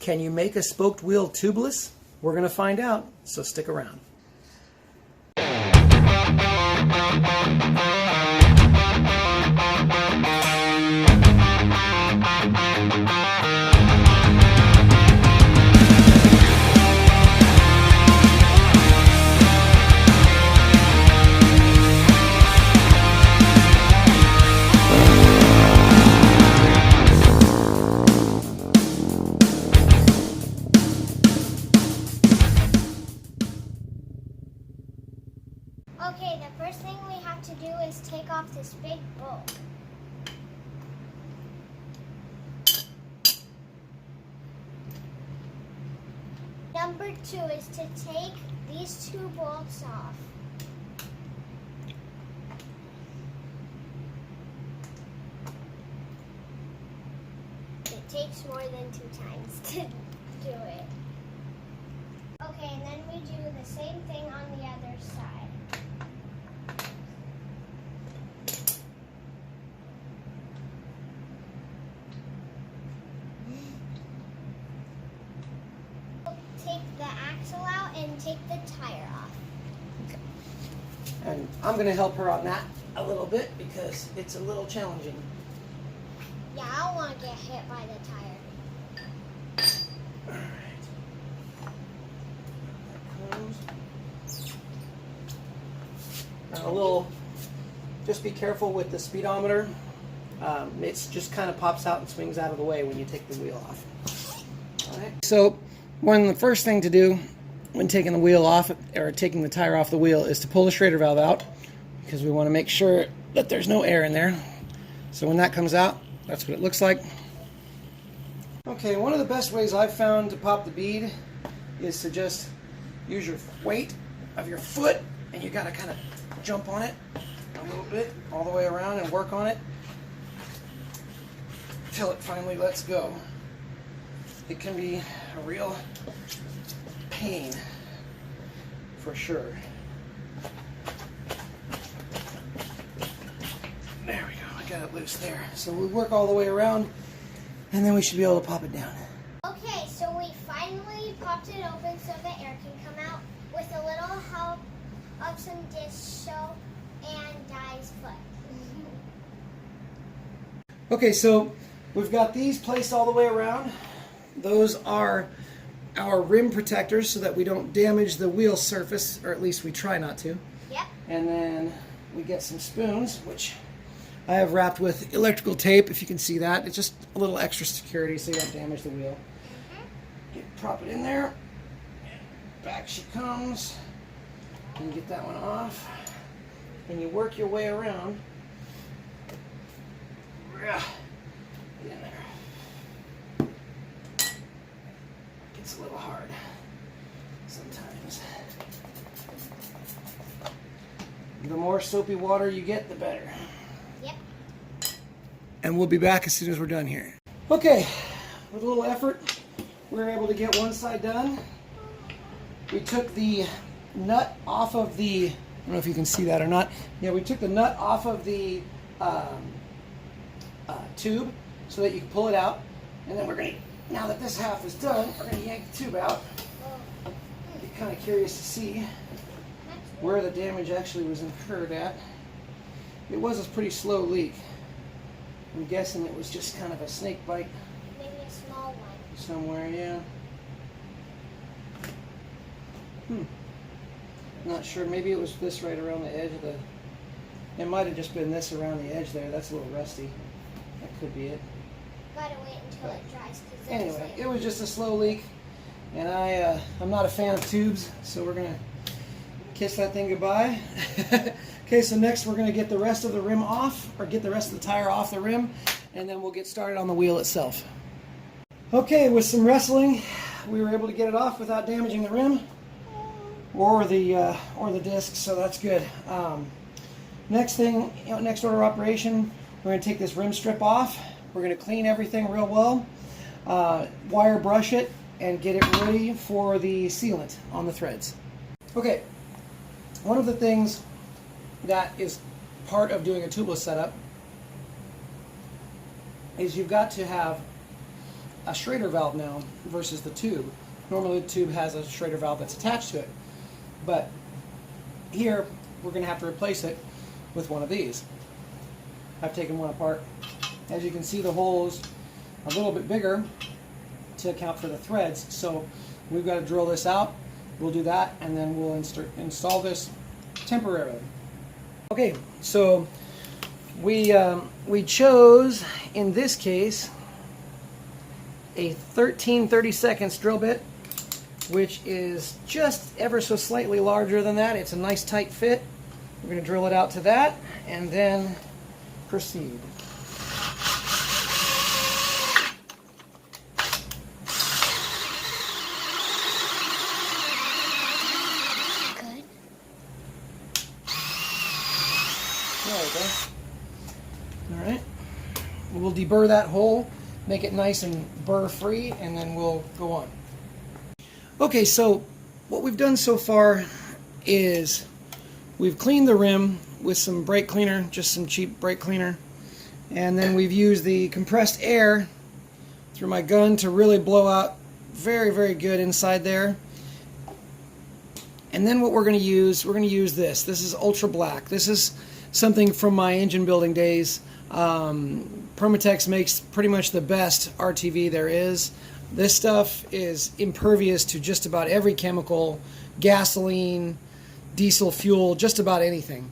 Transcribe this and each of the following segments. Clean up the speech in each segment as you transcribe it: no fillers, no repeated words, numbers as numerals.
Can you make a spoked wheel tubeless? We're going to find out, so stick around. Okay, the first thing we have to do is take off this big bolt. Number 2 is to take these 2 bolts off. It takes more than 2 times to do it. Okay, and then we do the same thing on the other side. Take the axle out and take the tire off. Okay. And I'm going to help her on that a little bit because it's a little challenging. Yeah, I don't want to get hit by the tire. Alright. That closed. Now a little, just be careful with the speedometer. It just kind of pops out and swings out of the way when you take the wheel off. Alright. So the first thing to do when taking the wheel off or taking the tire off the wheel is to pull the Schrader valve out because we want to make sure that there's no air in there. So when that comes out, that's what it looks like. Okay, one of the best ways I've found to pop the bead is to just use your weight of your foot, and you got to kind of jump on it a little bit all the way around and work on it until it finally lets go. It can be a real pain for sure. There we go, I got it loose there. So we work all the way around and then we should be able to pop it down. Okay, so we finally popped it open so the air can come out with a little help of some dish soap and Di's foot. Okay, so we've got these placed all the way around. Those are our rim protectors so that we don't damage the wheel surface, or at least we try not to. Yep. And then we get some spoons, which I have wrapped with electrical tape, if you can see that. It's just a little extra security so you don't damage the wheel. Prop it in there. Back she comes. And get that one off. And you work your way around. Get in there. Gets a little hard sometimes. The more soapy water you get, the better. Yep. And we'll be back as soon as we're done here. Okay, with a little effort, we were able to get one side done. We took the nut off of the, I don't know if you can see that or not. Yeah, we took the nut off of the tube so that you can pull it out. And then we're going to, now that this half is done, we're going to yank the tube out. Be kind of curious to see where the damage actually was incurred at. It was a pretty slow leak. I'm guessing it was just kind of a snake bite. Maybe a small one. Somewhere, yeah. Not sure. Maybe it was this right around the edge of the... It might have just been this around the edge there. That's a little rusty. That could be it. Gotta wait until it dries. Anyway, it was just a slow leak. And I'm not a fan of tubes, so we're going to kiss that thing goodbye. Okay, so next we're going to get the rest of the rim off, or get the rest of the tire off the rim, and then we'll get started on the wheel itself. Okay, with some wrestling, we were able to get it off without damaging the rim or the disc, so that's good. Next thing, next order of operation, we're going to take this rim strip off. We're going to clean everything real well, wire brush it, and get it ready for the sealant on the threads. Okay, one of the things that is part of doing a tubeless setup is you've got to have a Schrader valve now versus the tube. Normally the tube has a Schrader valve that's attached to it, but here we're going to have to replace it with one of these. I've taken one apart. As you can see, the hole's a little bit bigger to account for the threads, so we've got to drill this out. We'll do that, and then we'll install this temporarily. Okay, so we chose, in this case, a 13/32 drill bit, which is just ever so slightly larger than that. It's a nice tight fit. We're going to drill it out to that and then proceed. Good. There we go. All right. We'll deburr that hole, make it nice and burr free, and then we'll go on. Okay, so what we've done so far is we've cleaned the rim with some brake cleaner, just some cheap brake cleaner, and then we've used the compressed air through my gun to really blow out very, very good inside there. And then what we're going to use this. This is Ultra Black. This is something from my engine building days. Permatex makes pretty much the best RTV there is. This stuff is impervious to just about every chemical, gasoline, diesel fuel, just about anything.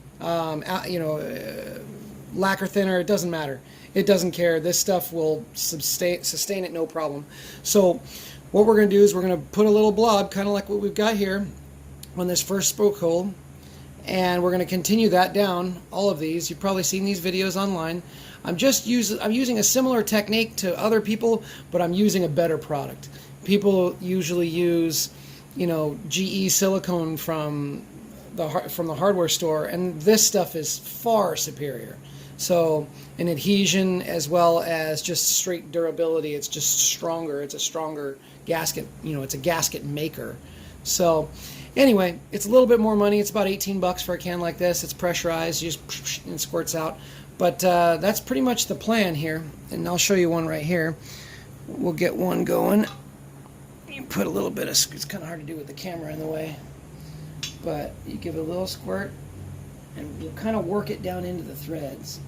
Lacquer thinner, it doesn't matter. It doesn't care. This stuff will sustain it no problem. So what we're going to do is we're going to put a little blob, kind of like what we've got here, on this first spoke hole. And we're going to continue that down all of these. You've probably seen these videos online. I'm using a similar technique to other people, but I'm using a better product. People usually use, GE silicone from the hardware store, and this stuff is far superior. So in adhesion as well as just straight durability, it's just stronger. It's a stronger gasket. It's a gasket maker. So anyway, it's a little bit more money. It's about 18 bucks for a can like this. It's pressurized. You just it squirts out. But that's pretty much the plan here. And I'll show you one right here. We'll get one going. You put a little bit of, it's kind of hard to do with the camera in the way. But you give it a little squirt, and you'll kind of work it down into the threads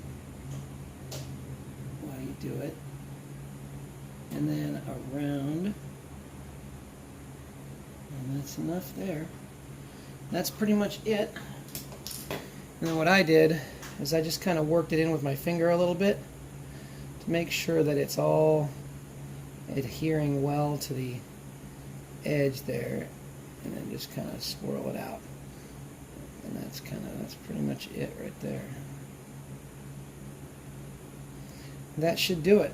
while you do it. And then around. And that's enough there. That's pretty much it. And then what I did is I just kind of worked it in with my finger a little bit to make sure that it's all adhering well to the edge there, and then just kind of swirl it out. And that's pretty much it right there. That should do it.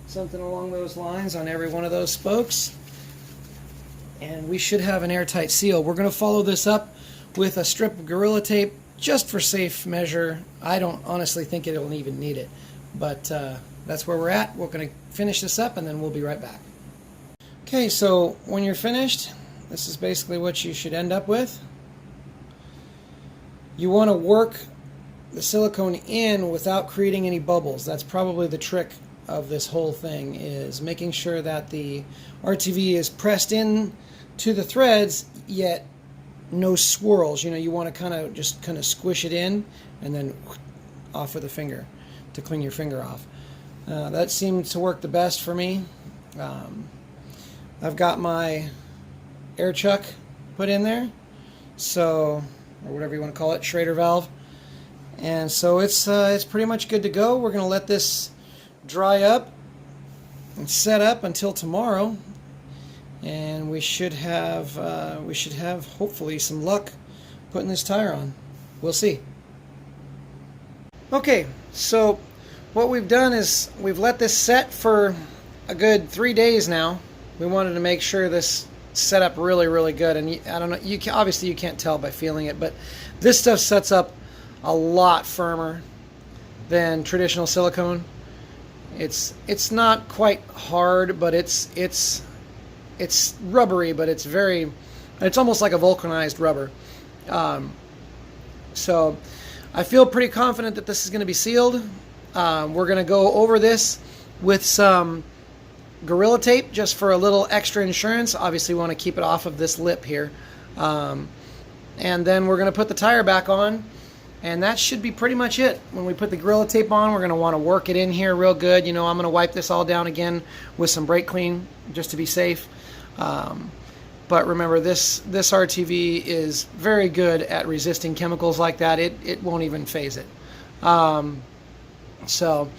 Something along those lines on every one of those spokes. And we should have an airtight seal. We're going to follow this up with a strip of Gorilla Tape just for safe measure. I don't honestly think it'll even need it. But that's where we're at. We're going to finish this up and then we'll be right back. Okay, so when you're finished, this is basically what you should end up with. You want to work the silicone in without creating any bubbles. That's probably the trick of this whole thing, is making sure that the RTV is pressed in to the threads, yet no swirls. You want to just kind of squish it in and then off with a finger to clean your finger off. That seems to work the best for me. I've got my air chuck put in there, so, or whatever you want to call it, Schrader valve, and so it's pretty much good to go. We're going to let this dry up and set up until tomorrow, and we should have hopefully some luck putting this tire on. We'll see. Okay, so what we've done is we've let this set for a good 3 days now. We wanted to make sure this set up really, really good, and I don't know, obviously you can't tell by feeling it, but this stuff sets up a lot firmer than traditional silicone. It's not quite hard, but it's rubbery, but it's almost like a vulcanized rubber. So I feel pretty confident that this is going to be sealed. We're going to go over this with some Gorilla Tape just for a little extra insurance. Obviously we want to keep it off of this lip here. And then we're going to put the tire back on, and that should be pretty much it. When we put the Gorilla Tape on, we're going to want to work it in here real good. You know, I'm going to wipe this all down again with some brake clean just to be safe. But remember, this RTV is very good at resisting chemicals like that. It won't even phase it. So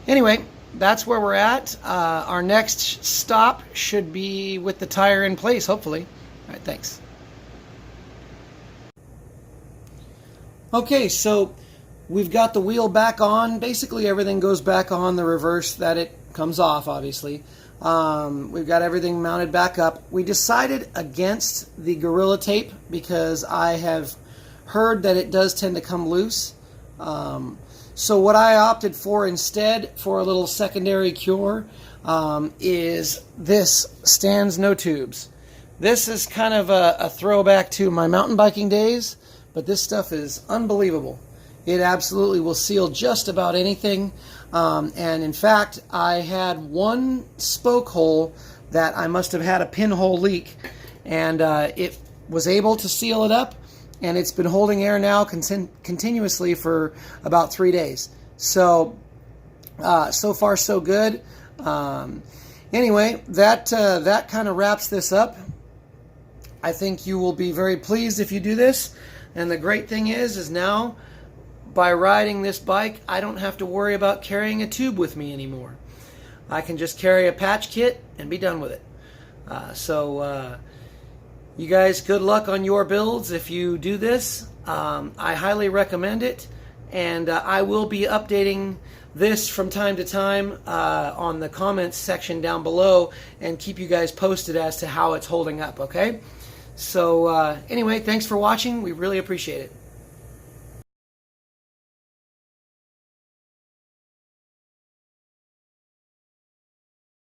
anyway, that's where we're at. Our next stop should be with the tire in place, hopefully. All right, thanks. Okay, so we've got the wheel back on. Basically everything goes back on, the reverse that it comes off, obviously. We've got everything mounted back up. We decided against the Gorilla Tape because I have heard that it does tend to come loose. So what I opted for instead, for a little secondary cure, is this Stands No Tubes. This is kind of a throwback to my mountain biking days, but this stuff is unbelievable. It absolutely will seal just about anything. And in fact, I had one spoke hole that I must have had a pinhole leak, and it was able to seal it up, and it's been holding air now continuously for about 3 days. So, so far so good. Anyway, that kind of wraps this up. I think you will be very pleased if you do this. And the great thing is now, by riding this bike, I don't have to worry about carrying a tube with me anymore. I can just carry a patch kit and be done with it. You guys, good luck on your builds if you do this. I highly recommend it, and I will be updating this from time to time on the comments section down below and keep you guys posted as to how it's holding up, okay? So anyway, thanks for watching. We really appreciate it.